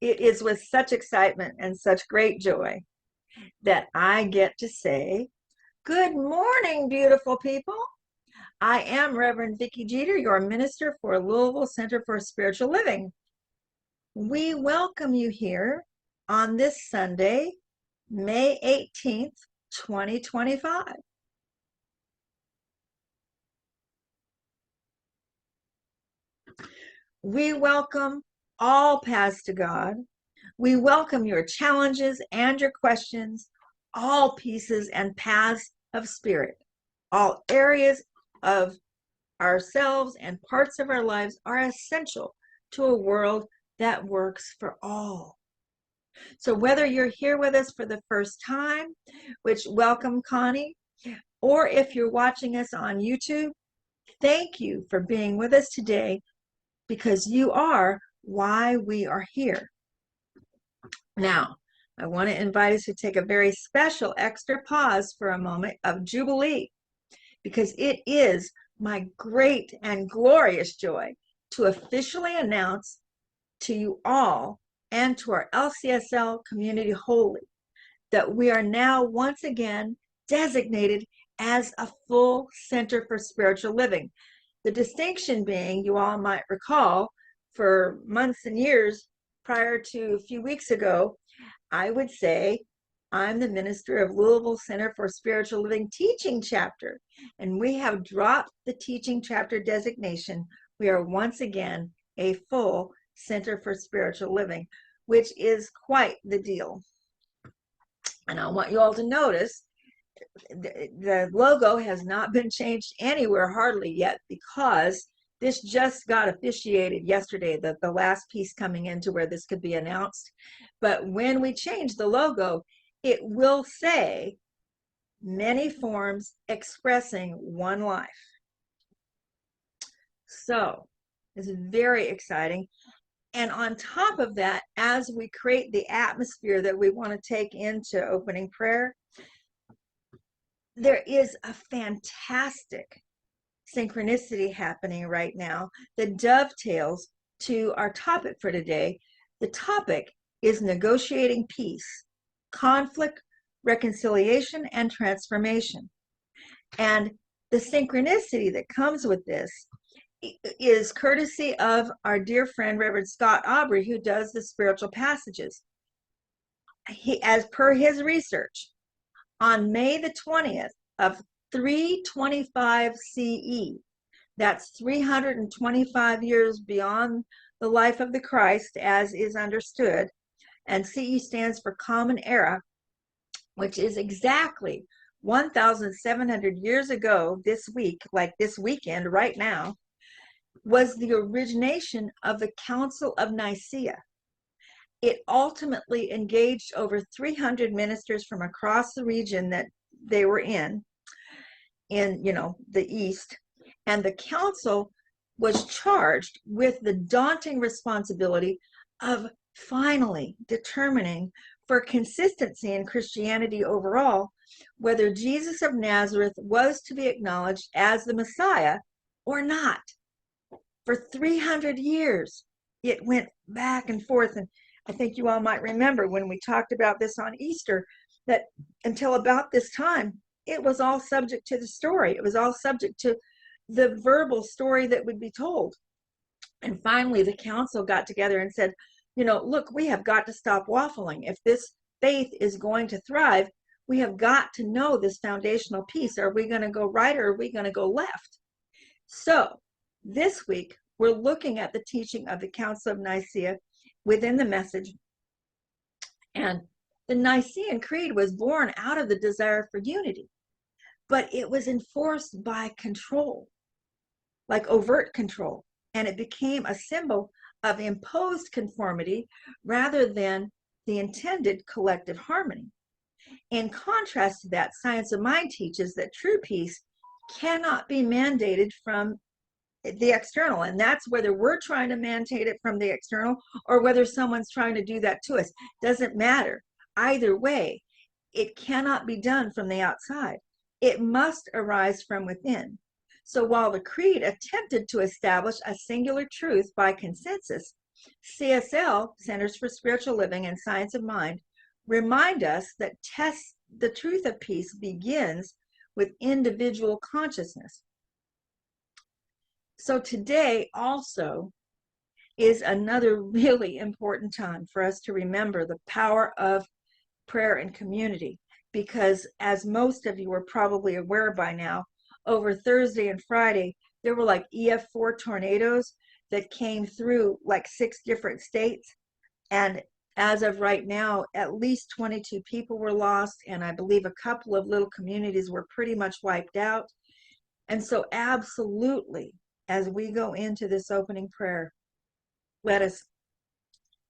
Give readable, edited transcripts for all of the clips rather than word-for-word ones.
It is with such excitement and such great joy that I get to say, good morning, beautiful people. I am Reverend Vicky Jeter, your minister for Louisville Center for Spiritual Living. We welcome you here on this Sunday, May 18th, 2025. We welcome all paths to God. We welcome your challenges and your questions, all pieces and paths of spirit. All areas of ourselves and parts of our lives are essential to a world that works for all. So whether you're here with us for the first time, which welcome, Connie, or if you're watching us on YouTube, thank you for being with us today, because you are why we are here. Now, I want to invite us to take a very special extra pause for a moment of jubilee, because it is my great and glorious joy to officially announce to you all and to our LCSL community wholly that we are now once again designated as a full Center for Spiritual Living. The distinction being, you all might recall, for months and years prior to a few weeks ago, I would say I'm the minister of Louisville Center for Spiritual Living teaching chapter, and we have dropped the teaching chapter designation. We are once again a full Center for Spiritual Living, which is quite the deal. And I want you all to notice the logo has not been changed anywhere hardly yet, because this just got officiated yesterday, the last piece coming into where this could be announced. But when we change the logo, it will say many forms expressing one life. So it's very exciting. And on top of that, as we create the atmosphere that we want to take into opening prayer, there is a fantastic synchronicity happening right now that dovetails to our topic for today. The topic is negotiating peace, conflict, reconciliation, and transformation. And the synchronicity that comes with this is courtesy of our dear friend Reverend Scott Aubrey, who does the spiritual passages. As per his research, on May the 20th of 325 CE, that's 325 years beyond the life of the Christ as is understood, and CE stands for Common Era, which is exactly 1,700 years ago this week, like this weekend right now, was the origination of the Council of Nicaea. It ultimately engaged over 300 ministers from across the region that they were in the East, and the council was charged with the daunting responsibility of finally determining, for consistency in Christianity overall, whether Jesus of Nazareth was to be acknowledged as the Messiah or not. For 300 years, it went back and forth. And I think you all might remember when we talked about this on Easter, that until about this time, it was all subject to the story. It was all subject to the verbal story that would be told. And finally, the council got together and said, look, we have got to stop waffling. If this faith is going to thrive, we have got to know this foundational piece. Are we going to go right, or are we going to go left? So this week, we're looking at the teaching of the Council of Nicaea within the message. And the Nicene Creed was born out of the desire for unity, but it was enforced by control, like overt control. And it became a symbol of imposed conformity rather than the intended collective harmony. In contrast to that, Science of Mind teaches that true peace cannot be mandated from the external, and that's whether we're trying to mandate it from the external or whether someone's trying to do that to us. Doesn't matter. Either way, it cannot be done from the outside. It must arise from within. So while the creed attempted to establish a singular truth by consensus, CSL, Centers for Spiritual Living and Science of Mind, remind us that the truth of peace begins with individual consciousness. So today also is another really important time for us to remember the power of prayer and community, because as most of you are probably aware by now, over Thursday and Friday, there were like EF4 tornadoes that came through like 6 different states. And as of right now, at least 22 people were lost. And I believe a couple of little communities were pretty much wiped out. And so absolutely, as we go into this opening prayer, let us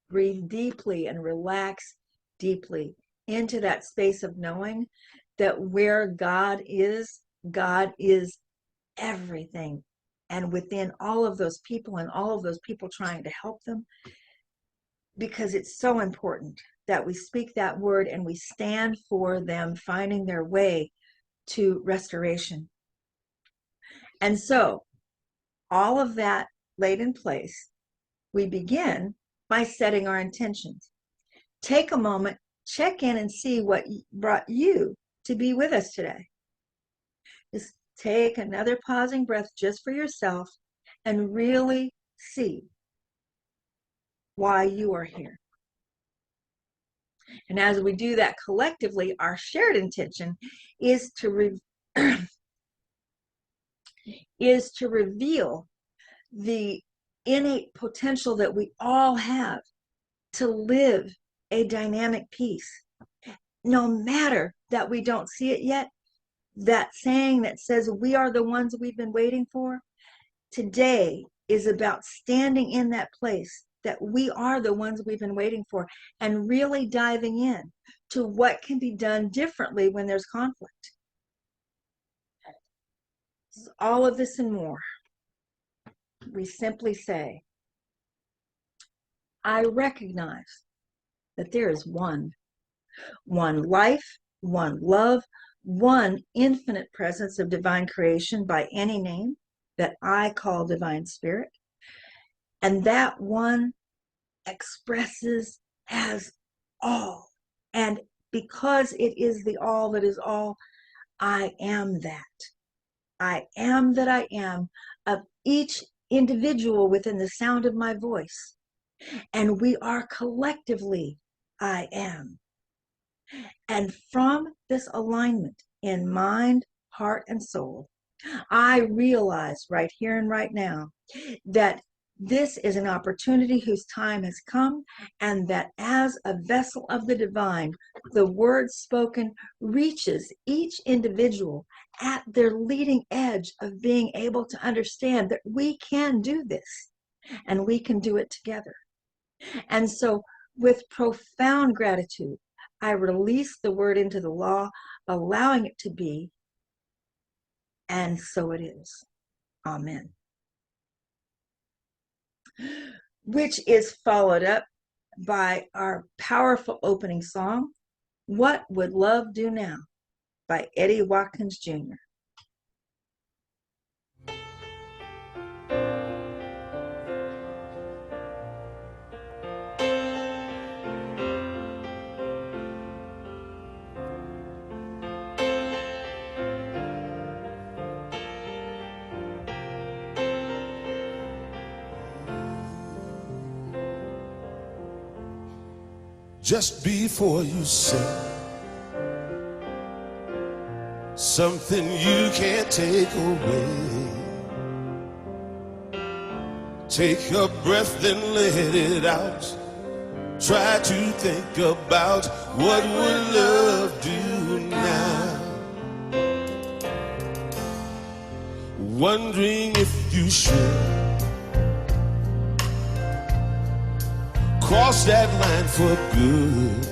breathe deeply and relax deeply into that space of knowing that where God is everything. And within all of those people and all of those people trying to help them, because it's so important that we speak that word and we stand for them finding their way to restoration. And so all of that laid in place, we begin by setting our intentions. Take a moment, check in and see what brought you to be with us today. Just take another pausing breath just for yourself and really see why you are here. And as we do that collectively, our shared intention is to reveal the innate potential that we all have to live a dynamic peace. No matter that we don't see it yet, that saying that says we are the ones we've been waiting for, today is about standing in that place that we are the ones we've been waiting for and really diving in to what can be done differently when there's conflict. All of this and more. We simply say, I recognize that there is one life, one love, one infinite presence of divine creation by any name that I call divine spirit. And that one expresses as all. And because it is the all that is all, I am that. I am that I am of each individual within the sound of my voice. And we are collectively I am. And from this alignment in mind, heart, and soul, I realize right here and right now that this is an opportunity whose time has come, and that as a vessel of the divine, the word spoken reaches each individual at their leading edge of being able to understand that we can do this and we can do it together. And so with profound gratitude, I release the word into the law, allowing it to be, and so it is. Amen. Which is followed up by our powerful opening song, What Would Love Do Now, by Eddie Watkins Jr. Just before you say something you can't take away, take a breath, then let it out. Try to think about what would love do now. Wondering if you should cross that line for good.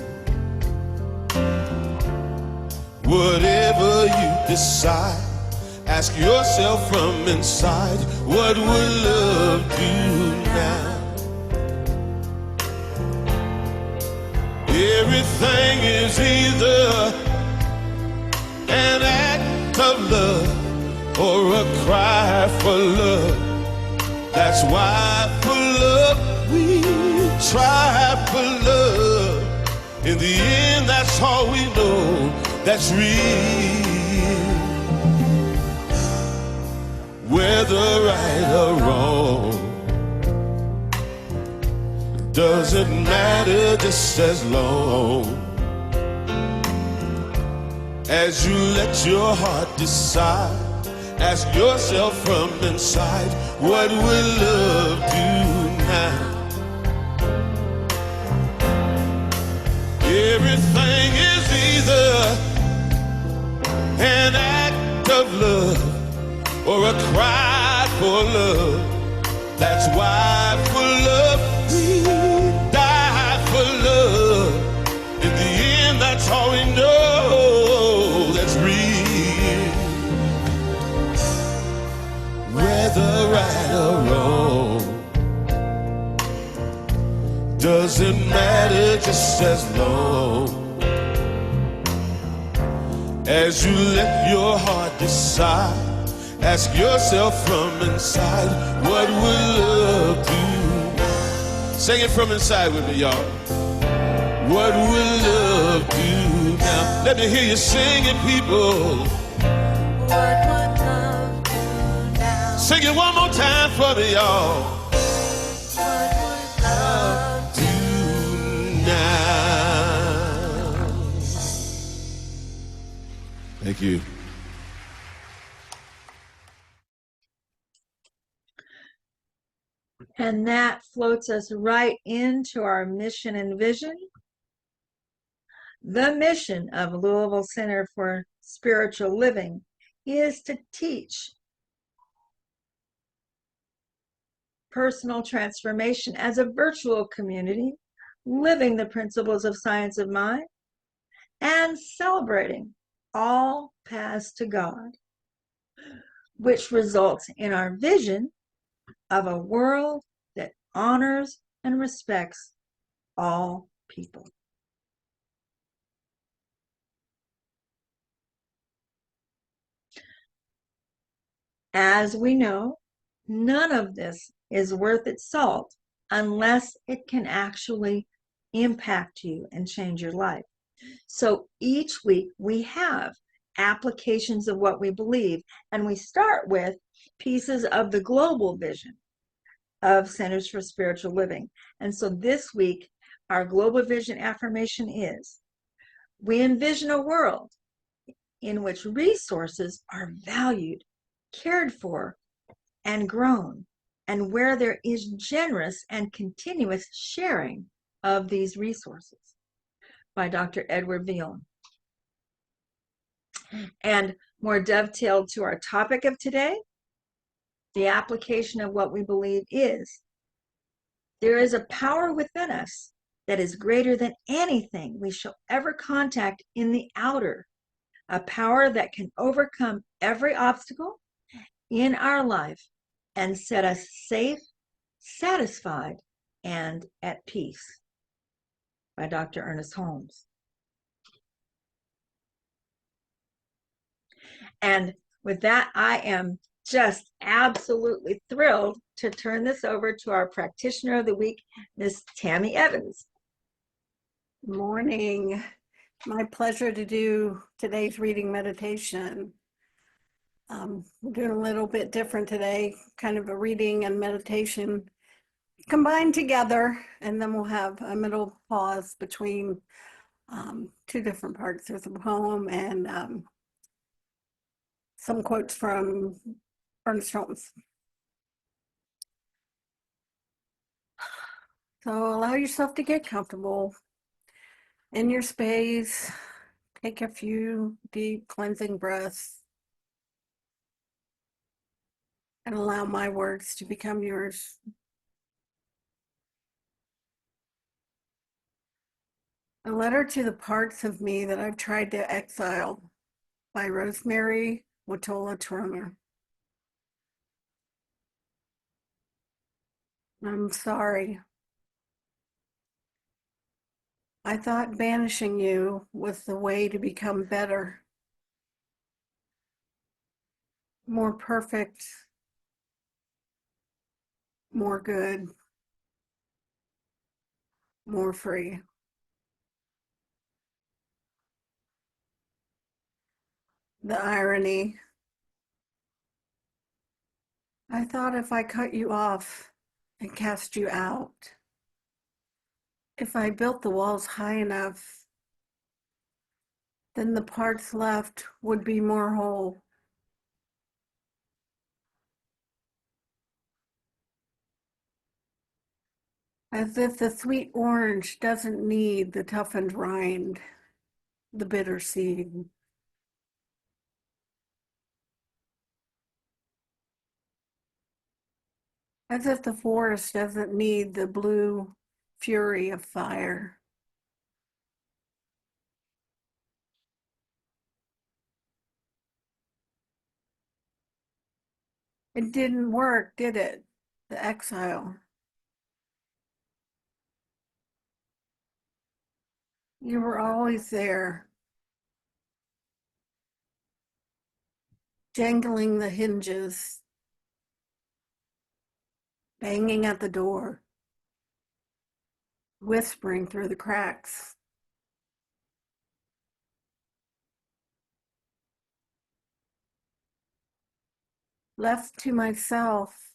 Whatever you decide, ask yourself from inside, what would love do now? Everything is either an act of love or a cry for love. That's why for love we strive for love. In the end, that's all we know that's real. Whether right or wrong doesn't matter, just as long as you let your heart decide. Ask yourself from inside, what will love do now? Everything is either an act of love or a cry for love. That's why for love we die for love. In the end, that's all we know that's real. Whether right or wrong doesn't matter, just as long as you let your heart decide. Ask yourself from inside, what will love do? Sing it from inside with me, y'all. What will love do now? Let me hear you sing it, people. What would love do now? Sing it one more time for me, y'all. What would love Do now. Thank you. And that floats us right into our mission and vision. The mission of Louisville Center for Spiritual Living is to teach personal transformation as a virtual community, living the principles of science of mind, and celebrating all paths to God, which results in our vision of a world that honors and respects all people. As we know, none of this is worth its salt unless it can actually impact you and change your life. So each week we have applications of what we believe, and we start with pieces of the global vision of Centers for Spiritual Living. And so this week, our global vision affirmation is, we envision a world in which resources are valued, cared for, and grown, and where there is generous and continuous sharing of these resources, by Dr. Edward Vion. And more dovetailed to our topic of today, the application of what we believe is, there is a power within us that is greater than anything we shall ever contact in the outer, a power that can overcome every obstacle in our life and set us safe, satisfied, and at peace, by Dr. Ernest Holmes. And with that, I am just absolutely thrilled to turn this over to our practitioner of the week, Miss Tammy Evans. Good morning. My pleasure to do today's reading meditation. We're doing a little bit different today, kind of a reading and meditation combined together, and then we'll have a middle pause between two different parts. There's a poem and some quotes from Ernest Holmes. So allow yourself to get comfortable in your space. Take a few deep cleansing breaths and allow my words to become yours. A letter to the parts of me that I've tried to exile, by Rosemary Watola Turner. I'm sorry. I thought banishing you was the way to become better, more perfect, more good. more free. The irony. I thought if I cut you off and cast you out, if I built the walls high enough, then the parts left would be more whole. As if the sweet orange doesn't need the toughened rind, the bitter seed. As if the forest doesn't need the blue fury of fire. It didn't work, did it? The exile. You were always there, jangling the hinges, banging at the door, whispering through the cracks. Left to myself,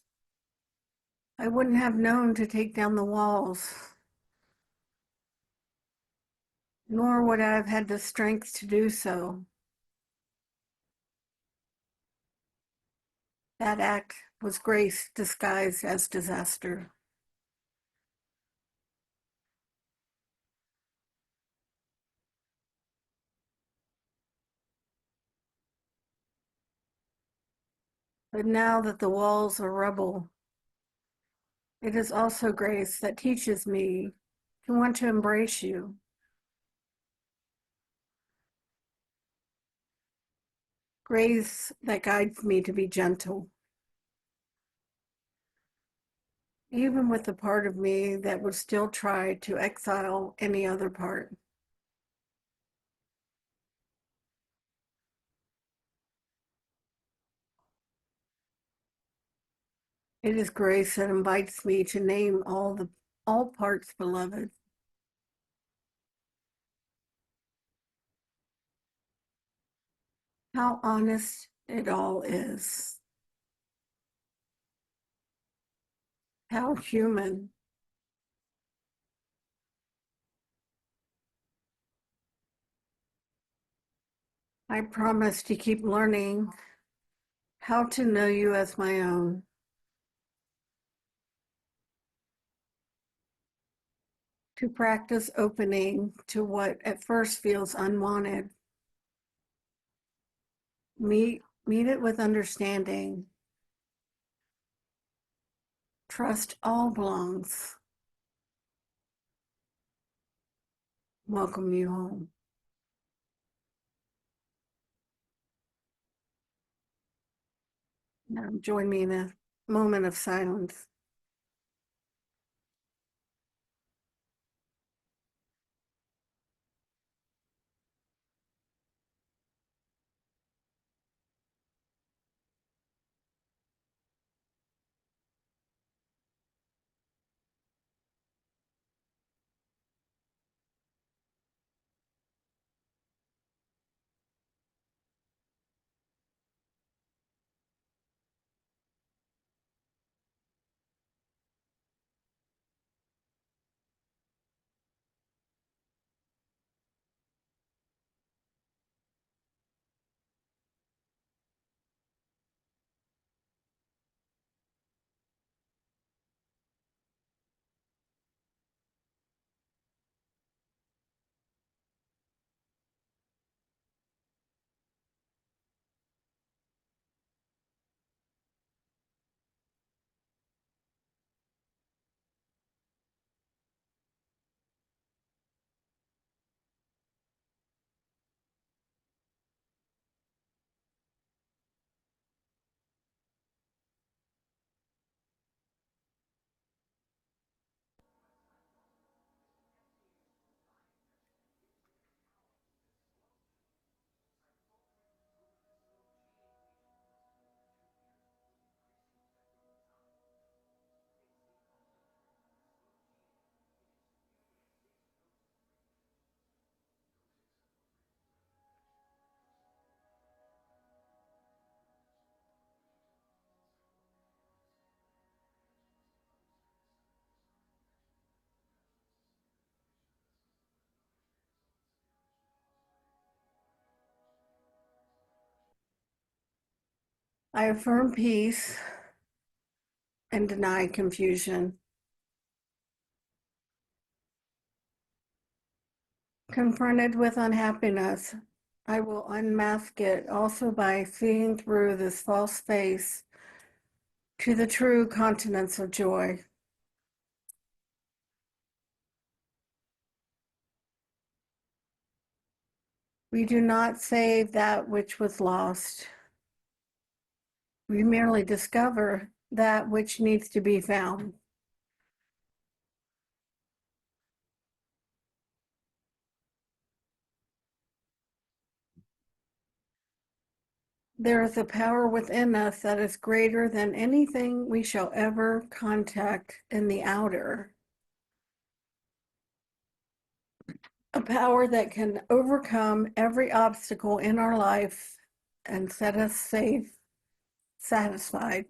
I wouldn't have known to take down the walls, nor would I have had the strength to do so. That act was grace disguised as disaster. But now that the walls are rubble, it is also grace that teaches me to want to embrace you. Grace that guides me to be gentle, even with the part of me that would still try to exile any other part. It is grace that invites me to name all parts beloved. How honest it all is. How human. I promise to keep learning how to know you as my own. To practice opening to what at first feels unwanted. Meet it with understanding. Trust all belongs. Welcome you home. Now join me in a moment of silence. I affirm peace and deny confusion. Confronted with unhappiness, I will unmask it also by seeing through this false face to the true continence of joy. We do not save that which was lost. We merely discover that which needs to be found. There is a power within us that is greater than anything we shall ever contact in the outer. A power that can overcome every obstacle in our life and set us safe, satisfied,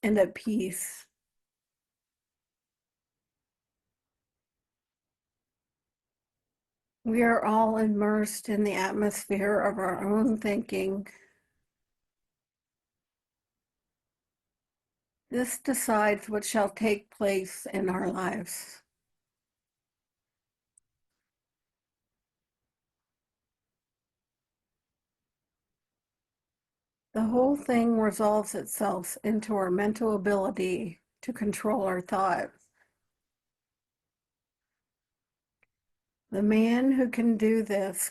and at peace. We are all immersed in the atmosphere of our own thinking. This decides what shall take place in our lives. The whole thing resolves itself into our mental ability to control our thoughts. The man who can do this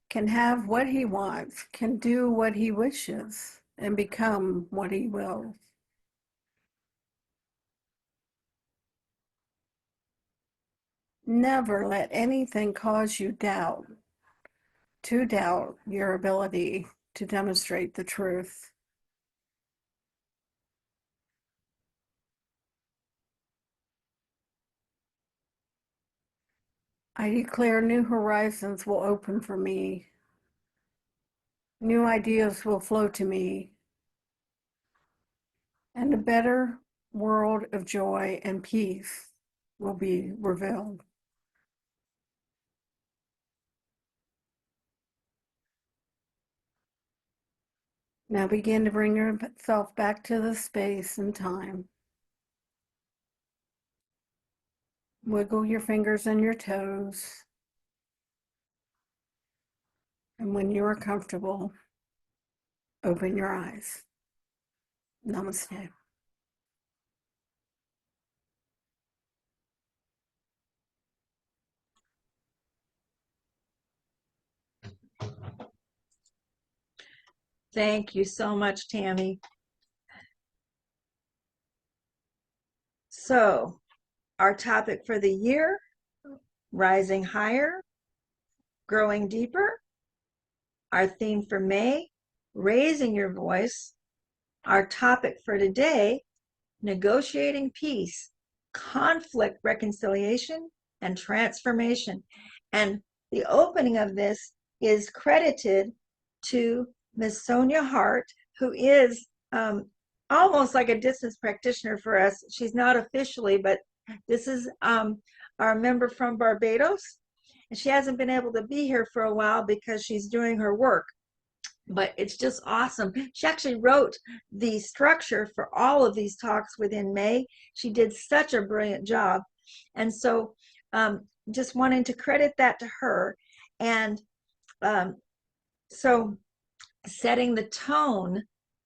can have what he wants, can do what he wishes, and become what he wills. Never let anything cause you to doubt your ability to demonstrate the truth. I declare new horizons will open for me. New ideas will flow to me. And a better world of joy and peace will be revealed. Now begin to bring yourself back to the space and time. Wiggle your fingers and your toes. And when you are comfortable, open your eyes. Namaste. Thank you so much, Tammy. So, our topic for the year, rising higher, growing deeper. Our theme for May, raising your voice. Our topic for today, negotiating peace, conflict reconciliation, and transformation. And the opening of this is credited to Miss Sonia Hart, who is almost like a distance practitioner for us. She's not officially, but this is our member from Barbados. And she hasn't been able to be here for a while because she's doing her work. But it's just awesome. She actually wrote the structure for all of these talks within May. She did such a brilliant job. And so just wanting to credit that to her. And so setting the tone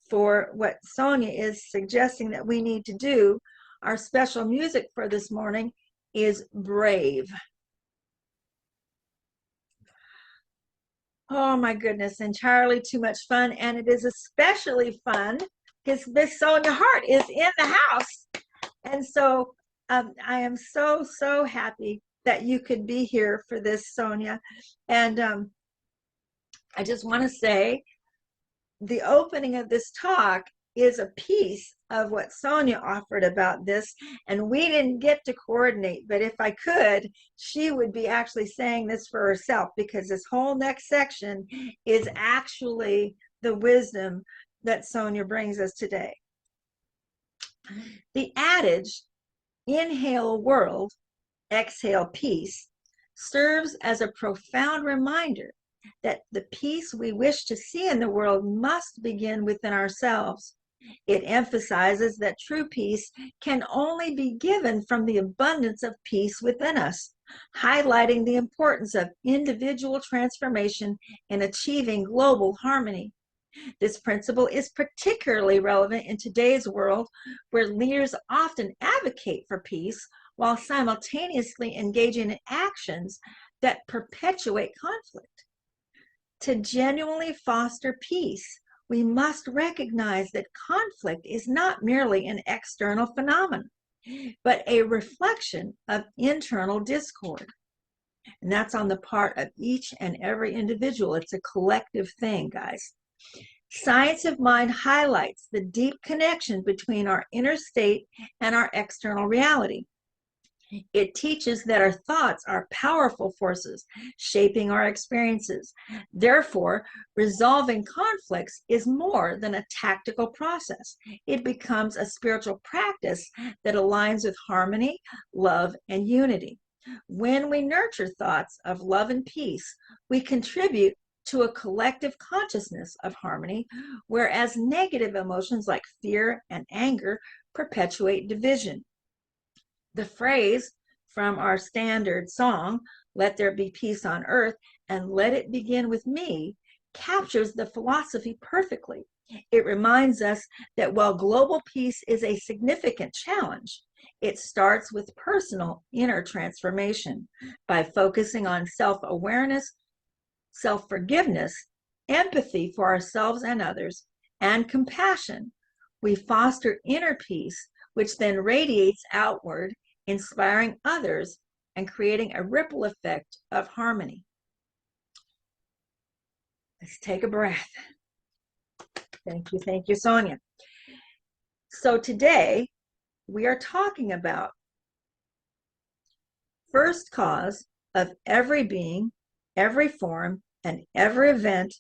for what Sonia is suggesting that we need to do, our special music for this morning is Brave. Oh my goodness, entirely too much fun. And it is especially fun because Miss Sonia Hart is in the house. And so I am so, so happy that you could be here for this, Sonia. And I just want to say the opening of this talk is a piece of what Sonia offered about this, and we didn't get to coordinate, but if I could, she would be actually saying this for herself, because this whole next section is actually the wisdom that Sonia brings us today. The adage, inhale world, exhale peace, serves as a profound reminder that the peace we wish to see in the world must begin within ourselves. It emphasizes that true peace can only be given from the abundance of peace within us, highlighting the importance of individual transformation in achieving global harmony. This principle is particularly relevant in today's world, where leaders often advocate for peace while simultaneously engaging in actions that perpetuate conflict. To genuinely foster peace, we must recognize that conflict is not merely an external phenomenon, but a reflection of internal discord. And that's on the part of each and every individual. It's a collective thing, guys. Science of mind highlights the deep connection between our inner state and our external reality. It teaches that our thoughts are powerful forces shaping our experiences. Therefore, resolving conflicts is more than a tactical process. It becomes a spiritual practice that aligns with harmony, love, and unity. When we nurture thoughts of love and peace, we contribute to a collective consciousness of harmony, whereas negative emotions like fear and anger perpetuate division. The phrase from our standard song, "Let there be peace on earth and let it begin with me," captures the philosophy perfectly. It reminds us that while global peace is a significant challenge, it starts with personal inner transformation. By focusing on self-awareness, self-forgiveness, empathy for ourselves and others, and compassion, we foster inner peace, which then radiates outward, inspiring others and creating a ripple effect of harmony. Let's take a breath. Thank you, Sonia. So today we are talking about first cause of every being, every form, and every event,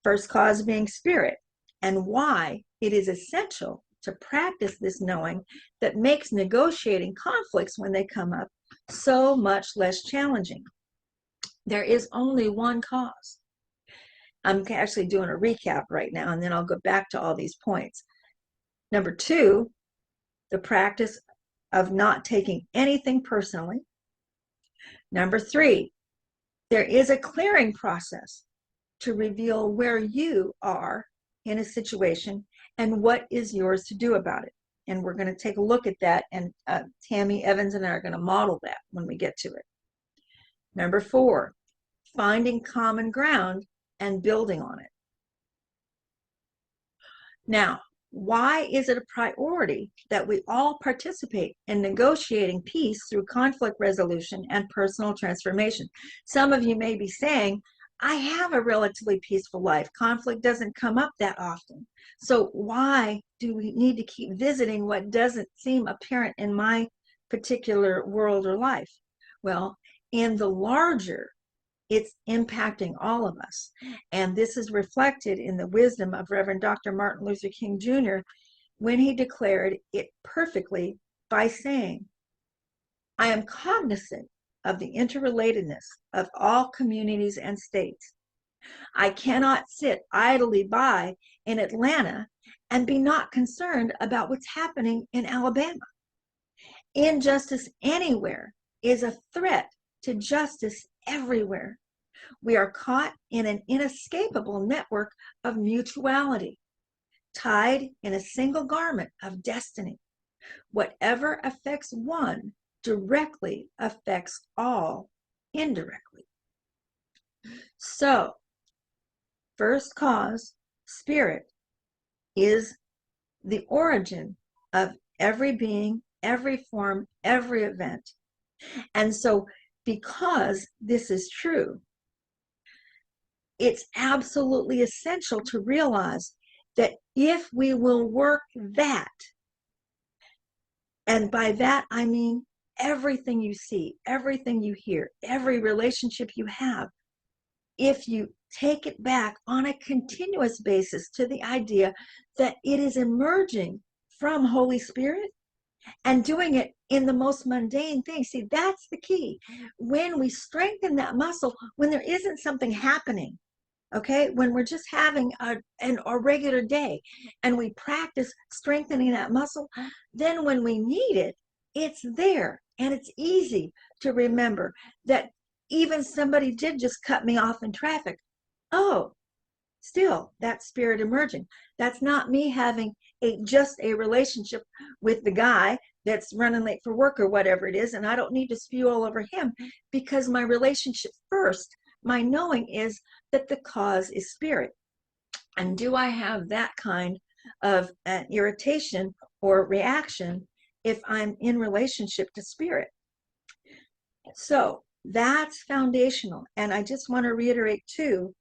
first cause being spirit, and why it is essential to practice this knowing that makes negotiating conflicts when they come up so much less challenging. There is only one cause. I'm actually doing a recap right now, and then I'll go back to all these points. Number 2, the practice of not taking anything personally. Number 3, there is a clearing process to reveal where you are in a situation and what is yours to do about it. And we're going to take a look at that, and Tammy Evans and I are going to model that when we get to it. Number 4, finding common ground and building on it. Now, why is it a priority that we all participate in negotiating peace through conflict resolution and personal transformation? Some of you may be saying, I have a relatively peaceful life. Conflict doesn't come up that often. So why do we need to keep visiting what doesn't seem apparent in my particular world or life? Well, in the larger, it's impacting all of us. And this is reflected in the wisdom of Reverend Dr. Martin Luther King Jr. when he declared it perfectly by saying, I am cognizant of the interrelatedness of all communities and states. I cannot sit idly by in Atlanta and be not concerned about what's happening in Alabama. Injustice anywhere is a threat to justice everywhere. We are caught in an inescapable network of mutuality, tied in a single garment of destiny. Whatever affects one directly affects all indirectly. So, first cause, spirit, is the origin of every being, every form, every event. And so, because this is true, it's absolutely essential to realize that if we will work that, and by that I mean everything you see, everything you hear, every relationship you have, if you take it back on a continuous basis to the idea that it is emerging from Holy Spirit and doing it in the most mundane things. See, that's the key. When we strengthen that muscle, when there isn't something happening, okay, when we're just having a regular day and we practice strengthening that muscle, then when we need it, it's there and it's easy to remember that even somebody did just cut me off in traffic. Oh, still that spirit emerging. That's not me having just a relationship with the guy that's running late for work or whatever it is, and I don't need to spew all over him, because my relationship first, my knowing is that the cause is spirit. And do I have that kind of an irritation or reaction if I'm in relationship to spirit? So that's foundational. And I just want to reiterate too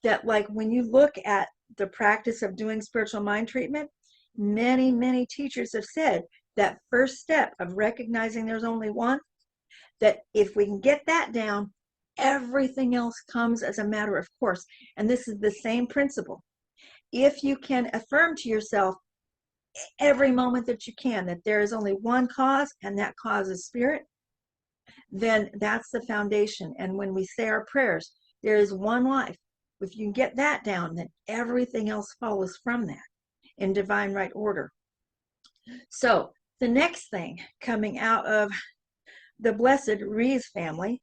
that, like, when you look at the practice of doing spiritual mind treatment, many teachers have said that first step of recognizing there's only one, that if we can get that down, everything else comes as a matter of course. And this is the same principle. If you can affirm to yourself every moment that you can that there is only one cause, and that cause is spirit, then that's the foundation. And when we say our prayers, there is one life. If you can get that down, then everything else follows from that in divine right order. So the next thing coming out of the blessed Reeves family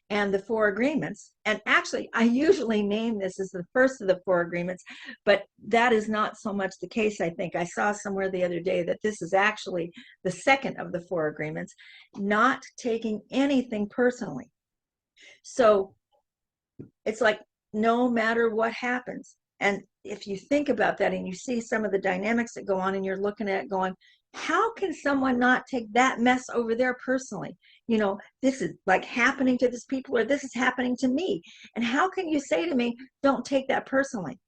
and the four agreements, and actually I usually name this as the first of the four agreements, but that is not so much the case. I think I saw somewhere the other day that this is actually the second of the four agreements, not taking anything personally. So it's like, no matter what happens, and if you think about that and you see some of the dynamics that go on, and you're looking at it going, how can someone not take that mess over there personally? You know, this is like happening to this people, or this is happening to me. And how can you say to me, don't take that personally?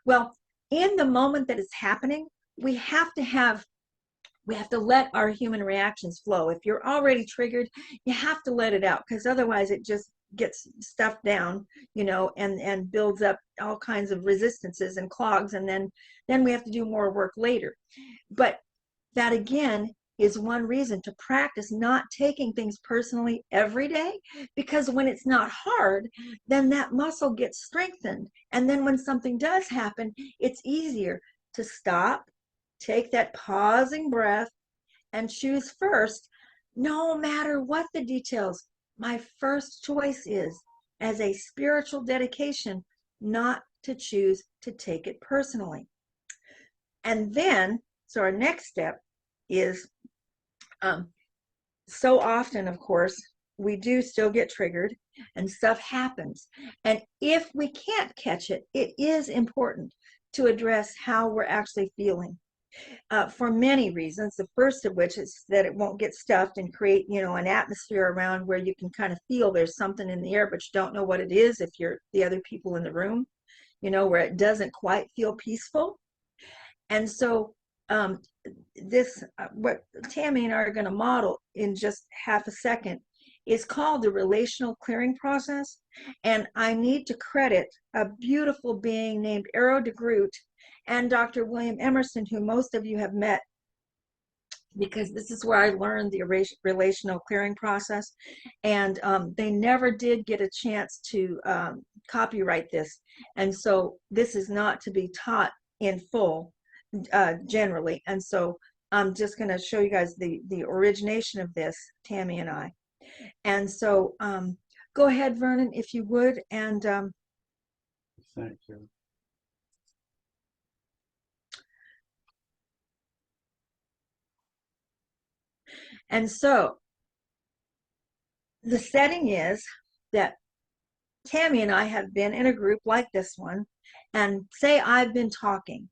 Well, in the moment that it's happening, we have to let our human reactions flow. If you're already triggered, you have to let it out, because otherwise it just gets stuffed down, you know, and builds up all kinds of resistances and clogs, and then we have to do more work later. But that again is one reason to practice not taking things personally every day, because when it's not hard, then that muscle gets strengthened. And then when something does happen, it's easier to stop, take that pausing breath, and choose first, no matter what the details. My first choice is, as a spiritual dedication, not to choose to take it personally. And then, so our next step is, so often, of course, we do still get triggered and stuff happens. And if we can't catch it, it is important to address how we're actually feeling. For many reasons, the first of which is that it won't get stuffed and create, you know, an atmosphere around where you can kind of feel there's something in the air, but you don't know what it is if you're the other people in the room, you know, where it doesn't quite feel peaceful. And so what Tammy and I are going to model in just half a second is called the relational clearing process. And I need to credit a beautiful being named Arrow de Groot and Dr. William Emerson, who most of you have met, because this is where I learned the relational clearing process. And they never did get a chance to copyright this. And so this is not to be taught in full generally. And so I'm just going to show you guys the origination of this, Tammy and I. And so go ahead, Vernon, if you would. And thank you. And so the setting is that Tammy and I have been in a group like this one, and say I've been talking,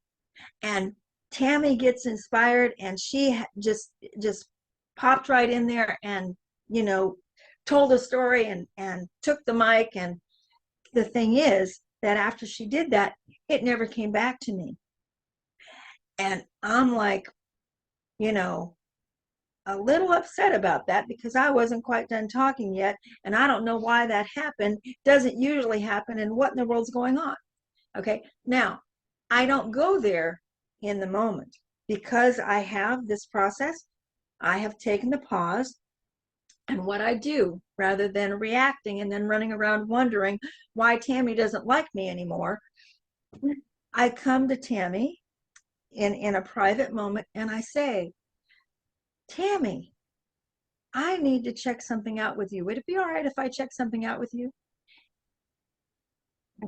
and Tammy gets inspired, and she just popped right in there and, you know, told a story and took the mic. And the thing is that after she did that, it never came back to me. And I'm like, you know, a little upset about that, because I wasn't quite done talking yet, and I don't know why that happened. It doesn't usually happen, and what in the world's going on? Okay, now I don't go there in the moment, because I have this process. I have taken the pause, and what I do, rather than reacting and then running around wondering why Tammy doesn't like me anymore, I come to Tammy in a private moment and I say, Tammy, I need to check something out with you. Would it be all right if I check something out with you?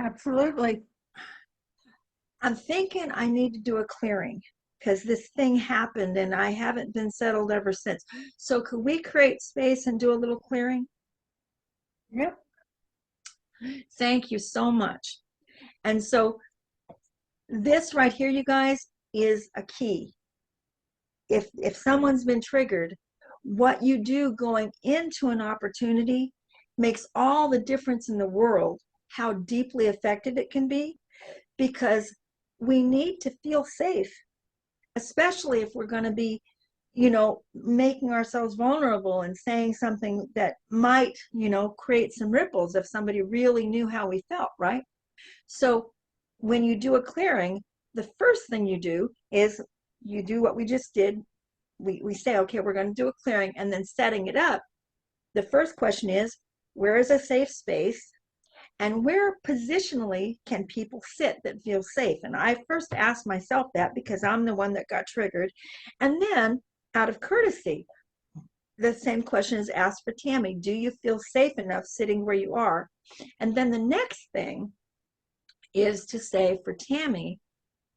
Absolutely. I'm thinking I need to do a clearing because this thing happened and I haven't been settled ever since. So could we create space and do a little clearing? Yep. Thank you so much. And so this right here, you guys, is a key. If someone's been triggered, what you do going into an opportunity makes all the difference in the world, how deeply affected it can be, because we need to feel safe, especially if we're going to be, making ourselves vulnerable and saying something that might, create some ripples if somebody really knew how we felt, right? So when you do a clearing, the first thing you do is you do what we just did. We say, okay, we're going to do a clearing, and then setting it up. The first question is, where is a safe space? And where positionally can people sit that feel safe? And I first asked myself that because I'm the one that got triggered. And then out of courtesy, the same question is asked for Tammy. Do you feel safe enough sitting where you are? And then the next thing is to say for Tammy,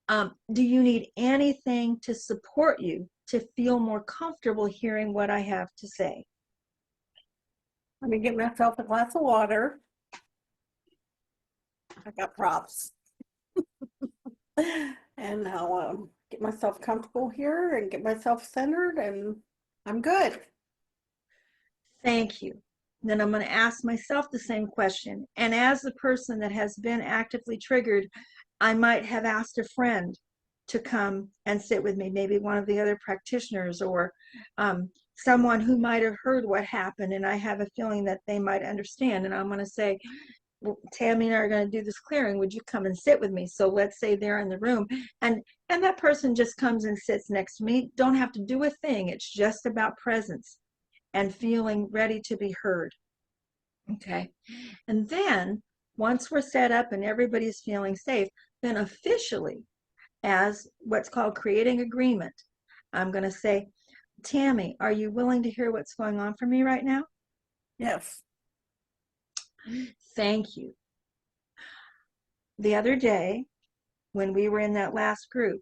do you need anything to support you to feel more comfortable hearing what I have to say? Let me get myself a glass of water. I got props. And I'll get myself comfortable here and get myself centered, and I'm good. Thank you. Then I'm going to ask myself the same question. And as the person that has been actively triggered, I might have asked a friend to come and sit with me, maybe one of the other practitioners, or someone who might have heard what happened, and I have a feeling that they might understand. And I'm going to say, well, Tammy and I are going to do this clearing. Would you come and sit with me? So let's say they're in the room, and that person just comes and sits next to me. Don't have to do a thing. It's just about presence and feeling ready to be heard. Okay. And then once we're set up and everybody's feeling safe, then officially, as what's called creating agreement, I'm going to say, Tammy, are you willing to hear what's going on for me right now? Yes. Thank you. The other day, when we were in that last group,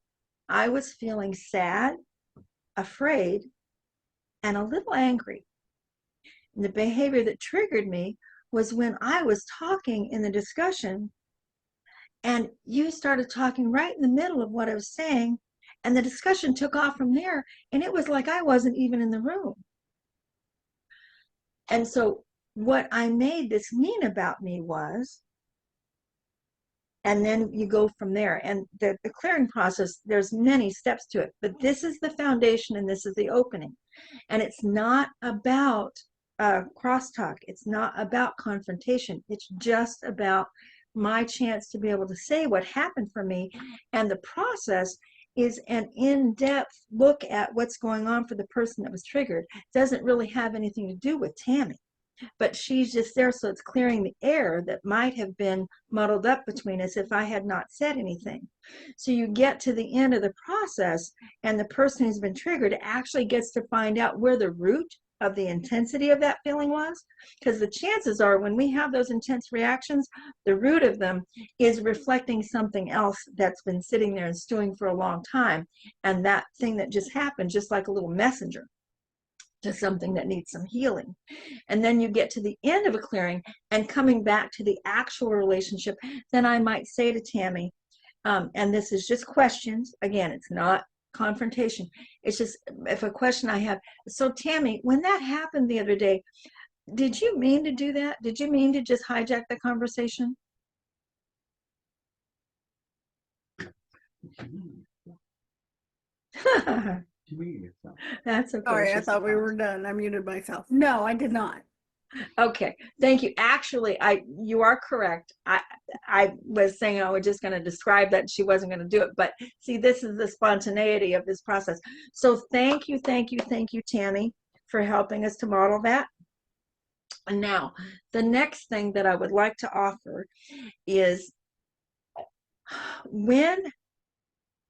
I was feeling sad, afraid, and a little angry. And the behavior that triggered me was when I was talking in the discussion and you started talking right in the middle of what I was saying, and the discussion took off from there, and it was like I wasn't even in the room. And so what I made this mean about me was, and then you go from there. And the clearing process, there's many steps to it, but this is the foundation and this is the opening. And it's not about crosstalk. It's not about confrontation. It's just about my chance to be able to say what happened for me. And the process is an in-depth look at what's going on for the person that was triggered. It doesn't really have anything to do with Tammy, but she's just there, so it's clearing the air that might have been muddled up between us if I had not said anything. So you get to the end of the process, and the person who's been triggered actually gets to find out where the root of the intensity of that feeling was, because the chances are when we have those intense reactions, the root of them is reflecting something else that's been sitting there and stewing for a long time, and that thing that just happened, just like a little messenger to something that needs some healing. And then you get to the end of a clearing and coming back to the actual relationship, then I might say to Tammy, and this is just questions, again, it's not confrontation, it's just if a question I have. So Tammy, when that happened the other day, did you mean to do that? Did you mean to just hijack the conversation? That's okay. Sorry, I Just thought we pause. were done. I muted myself. No, I did not. Okay, thank you. Actually, you are correct. I was saying I was just going to describe that she wasn't going to do it, but see, this is the spontaneity of this process. So thank you, Tammy, for helping us to model that. And now, the next thing that I would like to offer is when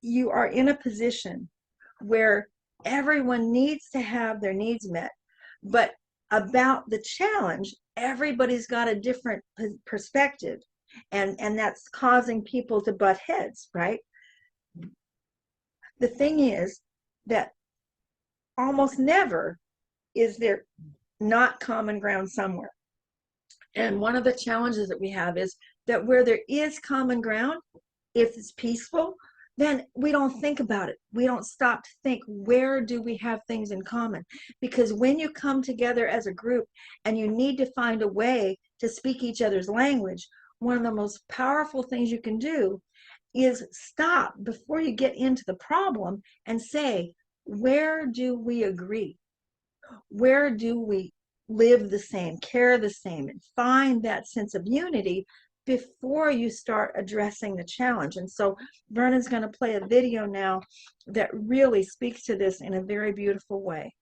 you are in a position where everyone needs to have their needs met, but about the challenge, everybody's got a different perspective, and that's causing people to butt heads, right? The thing is that almost never is there not common ground somewhere. And one of the challenges that we have is that where there is common ground, if it's peaceful, then we don't think about it. We don't stop to think, where do we have things in common? Because when you come together as a group and you need to find a way to speak each other's language, one of the most powerful things you can do is stop before you get into the problem and say, where do we agree? Where do we live the same, care the same, and find that sense of unity before you start addressing the challenge? And so Vernon's going to play a video now that really speaks to this in a very beautiful way.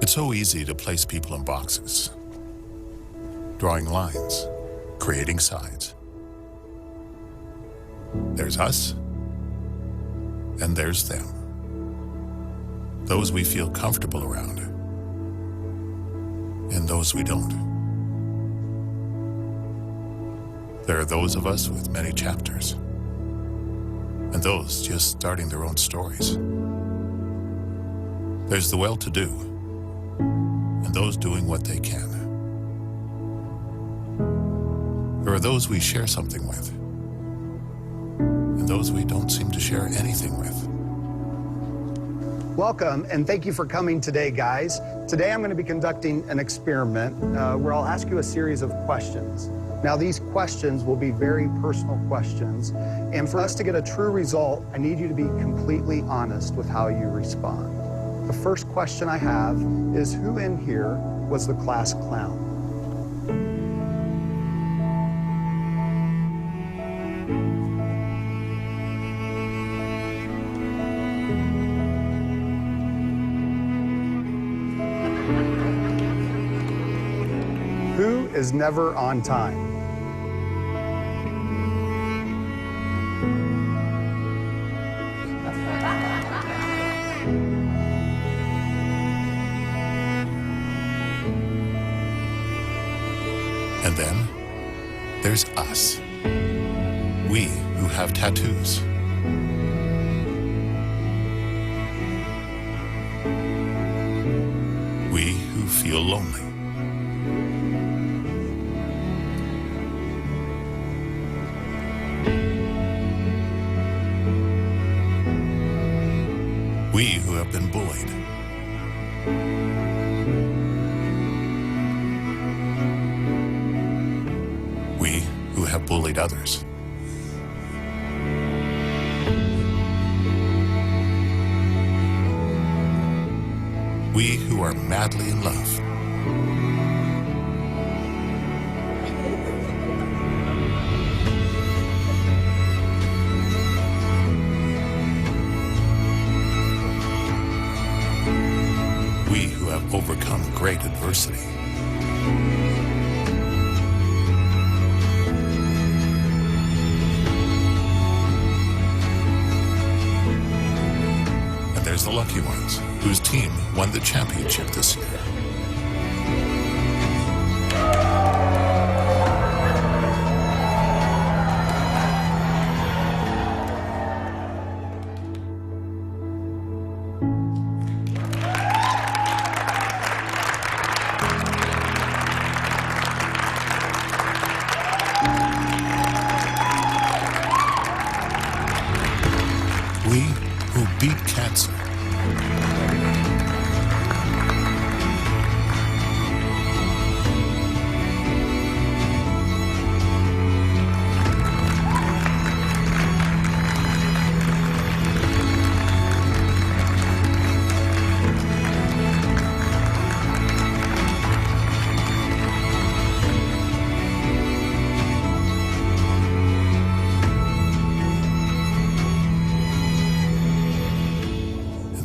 It's so easy to place people in boxes, drawing lines, creating sides. There's us, and there's them. Those we feel comfortable around, and those we don't. There are those of us with many chapters, and those just starting their own stories. There's the well-to-do, and those doing what they can. There are those we share something with, and those we don't seem to share anything with. Welcome, and thank you for coming today, guys. Today I'm going to be conducting an experiment where I'll ask you a series of questions. Now, these questions will be very personal questions, and for us to get a true result, I need you to be completely honest with how you respond. The first question I have is, who in here was the class clown? Who is never on time? And then there's us. We who have tattoos. We who feel lonely. We who have been bullied. We who have bullied others. We who are madly in love. We who have overcome great adversity. And there's the lucky ones whose team won the championship this year. We who beat cancer.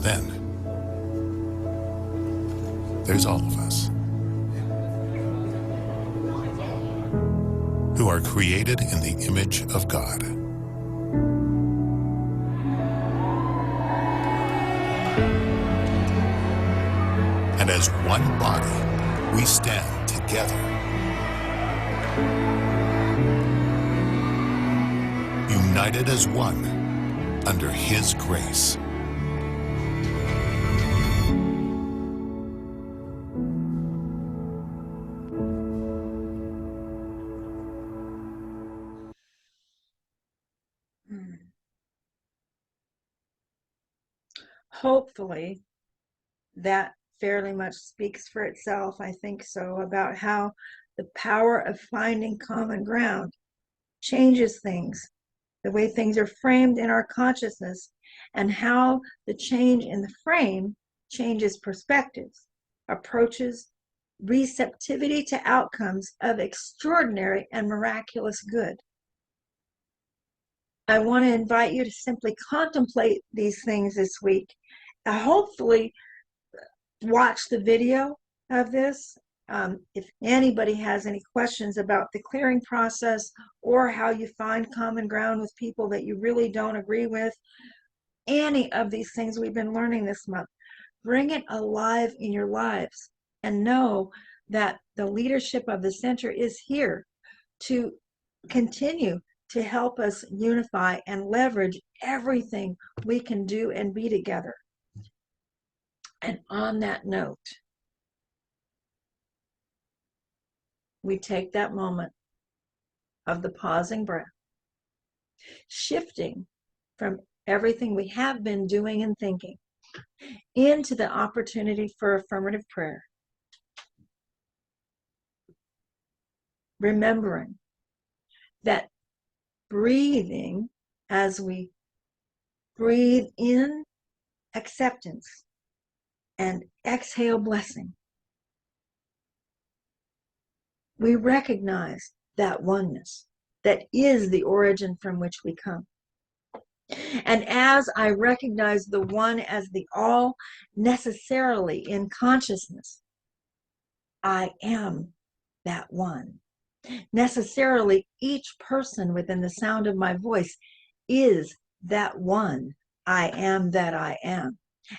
Then, there's all of us who are created in the image of God. And as one body, we stand together, united as one under His grace. Hopefully, that fairly much speaks for itself. I think so, about how the power of finding common ground changes things, the way things are framed in our consciousness, and how the change in the frame changes perspectives, approaches, receptivity to outcomes of extraordinary and miraculous good. I want to invite you to simply contemplate these things this week. Hopefully, watch the video of this. If anybody has any questions about the clearing process or how you find common ground with people that you really don't agree with, any of these things we've been learning this month, bring it alive in your lives and know that the leadership of the center is here to continue to help us unify and leverage everything we can do and be together. And on that note, we take that moment of the pausing breath, shifting from everything we have been doing and thinking into the opportunity for affirmative prayer. Remembering that breathing, as we breathe in acceptance and exhale blessing, we recognize that oneness that is the origin from which we come. And as I recognize the one as the all, necessarily in consciousness, I am that one. Necessarily, each person within the sound of my voice is that one. I am that I am.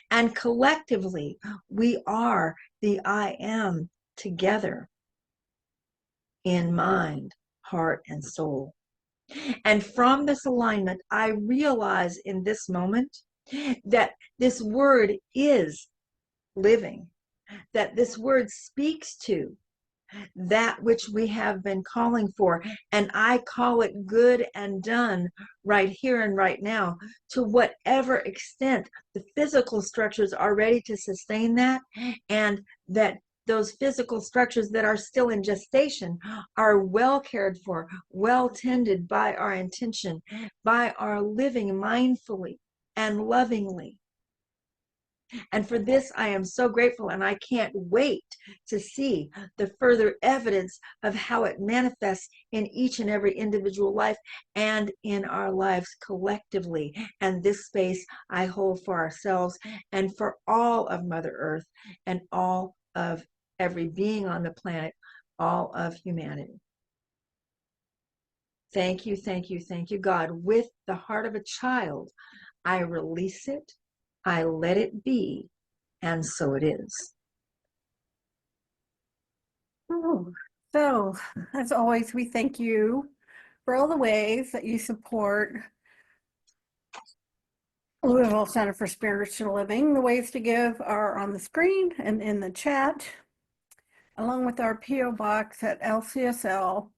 And collectively, we are the I am together in mind, heart, and soul. And from this alignment, I realize in this moment that this word is living, that this word speaks to that which we have been calling for. And I call it good and done right here and right now, to whatever extent the physical structures are ready to sustain that, and that those physical structures that are still in gestation are well cared for, well tended by our intention, by our living mindfully and lovingly. And for this, I am so grateful, and I can't wait to see the further evidence of how it manifests in each and every individual life and in our lives collectively. And this space I hold for ourselves and for all of Mother Earth and all of every being on the planet, all of humanity. Thank you, thank you, thank you, God. With the heart of a child, I release it, I let it be, and so it is. Oh, so, as always, we thank you for all the ways that you support Louisville Center for Spiritual Living. The ways to give are on the screen and in the chat, along with our P.O. Box at LCSL,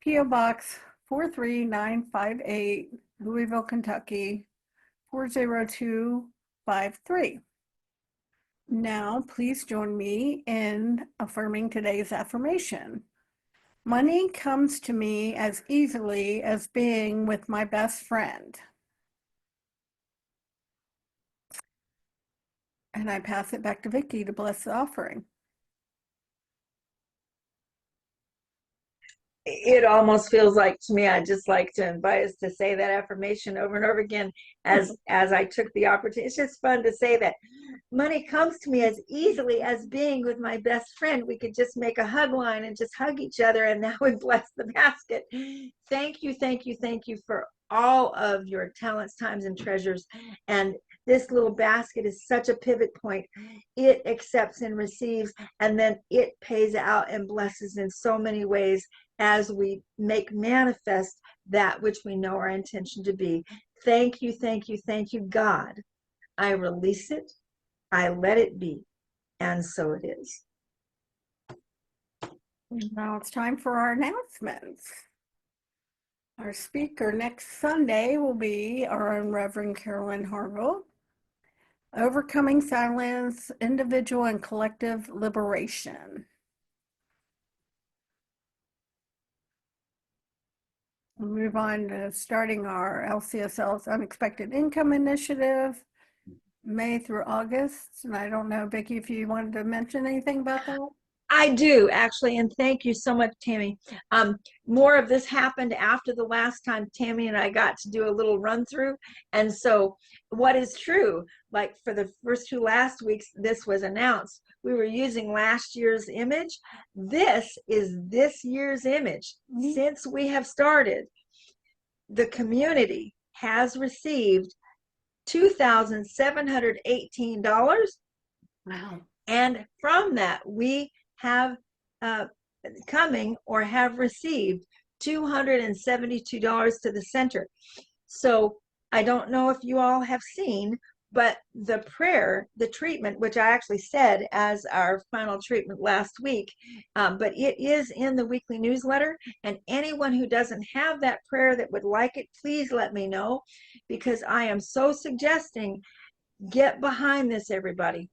P.O. Box 43958, Louisville, Kentucky 40253. Now, please join me in affirming today's affirmation. Money comes to me as easily as being with my best friend. And I pass it back to Vicky to bless the offering. it almost feels like to me, I'd just like to invite us to say that affirmation over and over again as I took the opportunity. It's just fun to say that money comes to me as easily as being with my best friend. We could just make a hug line and just hug each other, and now we bless the basket. Thank you, thank you, thank you for all of your talents, times, and treasures. And this little basket is such a pivot point. It accepts and receives, and then it pays out and blesses in so many ways as we make manifest that which we know our intention to be. Thank you, thank you, thank you, God. I release it, I let it be, and so it is. Now it's time for our announcements. Our speaker next Sunday will be our own Reverend Carolyn Harville. Overcoming Silence, Individual and Collective Liberation. We'll move on to starting our LCSL's Unexpected Income Initiative, May through August. And I don't know, Vicki, if you wanted to mention anything about that? I do, actually, and thank you so much, Tammy. More of this happened after the last time Tammy and I got to do a little run through. And so what is true, like for the first two last weeks, this was announced. We were using last year's image. This is this year's image. Since we have started, the community has received $2,718. Wow. And from that, we have coming or have received $272 to the center. So I don't know if you all have seen, but the prayer, the treatment, which I actually said as our final treatment last week, but it is in the weekly newsletter. And anyone who doesn't have that prayer that would like it, please let me know, because I am so suggesting get behind this, everybody.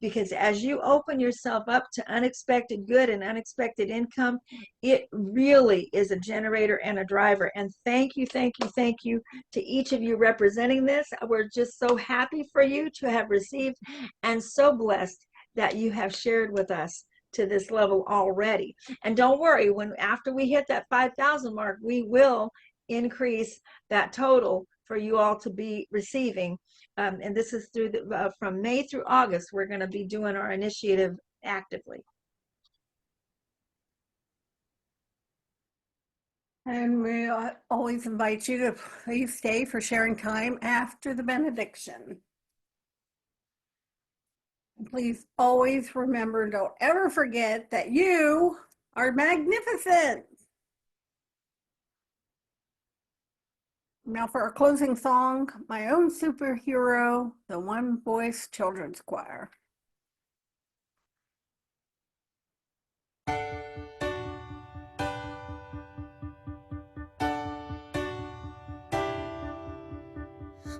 Because as you open yourself up to unexpected good and unexpected income, it really is a generator and a driver. And thank you, thank you, thank you to each of you representing this. We're just so happy for you to have received and so blessed that you have shared with us to this level already. And don't worry, when after we hit that 5,000 mark, we will increase that total for you all to be receiving. And this is through the, from May through August, we're going to be doing our initiative actively. And we always invite you to please stay for sharing time after the benediction. Please always remember, don't ever forget that you are magnificent. Now for our closing song, My Own Superhero, the One Voice Children's Choir.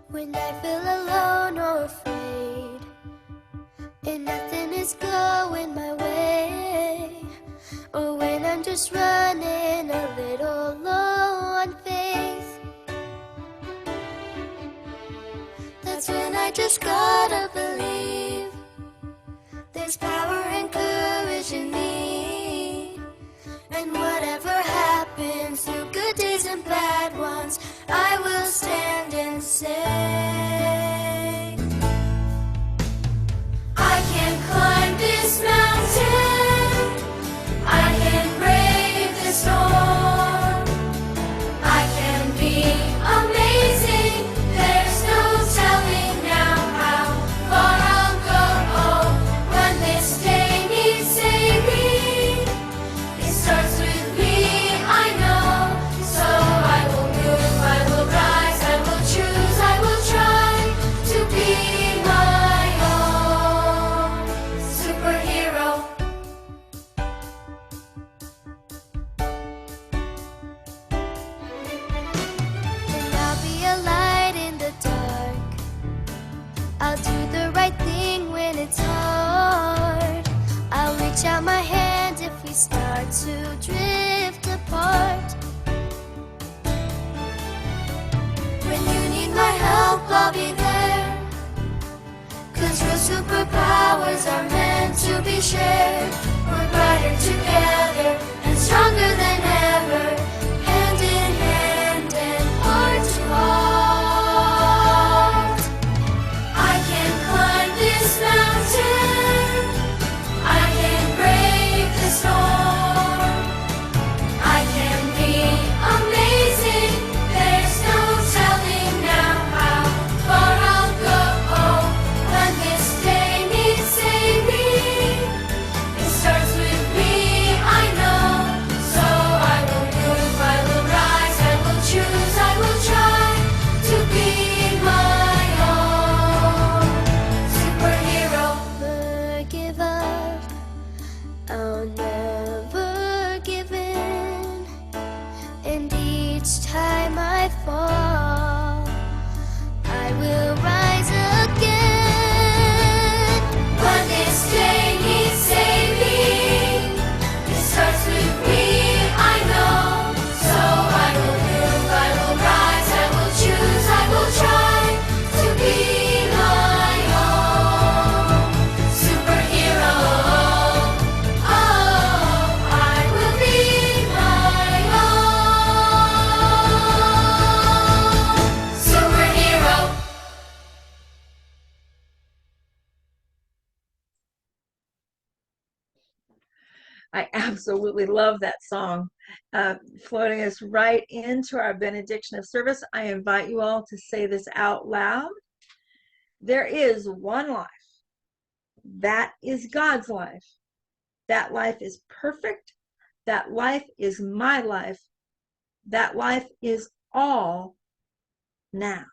When I feel alone or afraid, and nothing is going my way, or when I'm just running a little low on faith, that's when I just gotta believe there's power and courage in me. And whatever happens, through good days and bad ones, I will stand and say, I can climb this mountain, I can brave the storm, I can be amazing, there's no telling now how far I'll go. When this day needs saving, it starts with me, I know. So I will move, I will rise, I will choose, I will try to be my own superhero. And I'll be a light in the dark, I'll do the right thing when it's hard, I'll reach out my hand if we start to drift apart. When you need my help, I'll be there, 'cause real superpowers are meant to be shared. We're brighter together and stronger than ever. I absolutely love that song. Floating us right into our benediction of service, I invite you all to say this out loud. There is one life. That is God's life. That life is perfect. That life is my life. That life is all now.